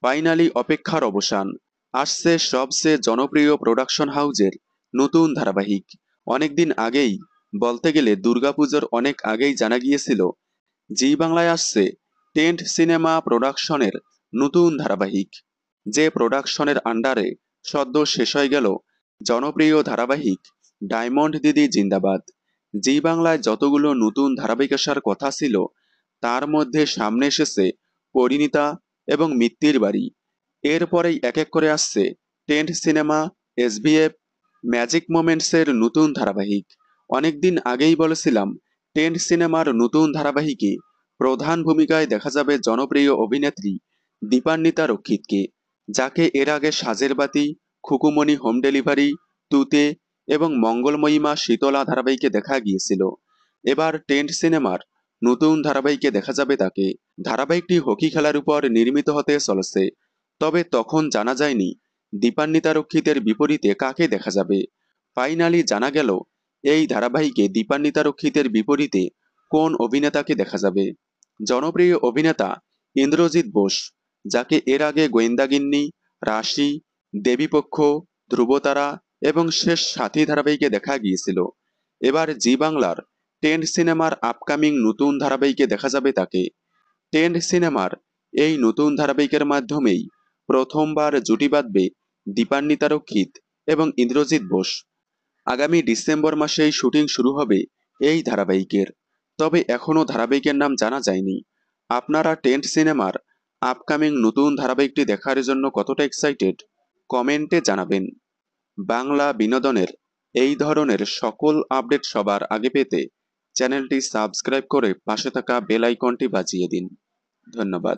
Finally অপেক্ষার অবসান। আসছে সবচেয়ে জনপ্রিয় প্রোডাকশন হাউজের নতুন ধারাবাহিক। অনেকদিন আগেই, বলতে গেলে দুর্গাপুজোর অনেক আগেই জানা গিয়েছিল জি বাংলায় আসছে টেন্ট সিনেমা প্রোডাকশনের নতুন ধারাবাহিক। যে প্রোডাকশনের আন্ডারে সদ্য শেষ হয়ে গেল জনপ্রিয় ধারাবাহিক ডায়মন্ড দিদি জিন্দাবাদ। জি বাংলায় যতগুলো নতুন ধারাবাহিক আসার কথা ছিল, তার মধ্যে সামনে এসেছে পরিণীতা এবং মিত্তির বাড়ি। এরপরেই এক এক করে আসছে টেন্ট সিনেমা, এসভিএফ, ম্যাজিক মোমেন্টসের নতুন ধারাবাহিক। অনেকদিন আগেই বলেছিলাম টেন্ট সিনেমার নতুন ধারাবাহিকে প্রধান ভূমিকায় দেখা যাবে জনপ্রিয় অভিনেত্রী দীপান্বিতা রক্ষিতকে, যাকে এর আগে সাজের বাতি, খুকুমণি হোম ডেলিভারি, তুতে এবং মঙ্গলময়ীমা শীতলা ধারাবাহিকে দেখা গিয়েছিল। এবার টেন্ট সিনেমার নতুন ধারাবাহিকে দেখা যাবে তাকে। ধারাবাহিকটি হকি খেলার উপর নির্মিত হতে চলেছে, তবে তখন জানা যায়নি দীপান্বিতা রক্ষিতের বিপরীতে কাকে দেখা যাবে। ফাইনালি জানা গেল এই ধারাবাহিকে দীপান্বিতা রক্ষিতের বিপরীতে কোন অভিনেতাকে দেখা যাবে। জনপ্রিয় অভিনেতা ইন্দ্রজিৎ বোস, যাকে এর আগে গোয়েন্দাগিন্নি, রাশি, দেবীপক্ষ, ধ্রুবতারা এবং শেষ সাথী ধারাবাহিকে দেখা গিয়েছিল। এবার জি বাংলার টেন্ট সিনেমার আপকামিং নতুন ধারাবাহিকে দেখা যাবে তাকে। টেন্ট সিনেমার এই নতুন ধারাবাহিকের মাধ্যমেই প্রথমবার জুটি বাঁধবে দীপান্বিতা রক্ষিত এবং ইন্দ্রজিৎ বোস। আগামী ডিসেম্বর মাসেই শুটিং শুরু হবে এই ধারাবাহিকের, তবে এখনও ধারাবাহিকের নাম জানা যায়নি। আপনারা টেন্ট সিনেমার আপকামিং নতুন ধারাবাহিকটি দেখার জন্য কতটা এক্সাইটেড কমেন্টে জানাবেন। বাংলা বিনোদনের এই ধরনের সকল আপডেট সবার আগে পেতে চ্যানেলটি সাবস্ক্রাইব করে পাশে থাকা বেল আইকনটি বাজিয়ে দিন। ধন্যবাদ।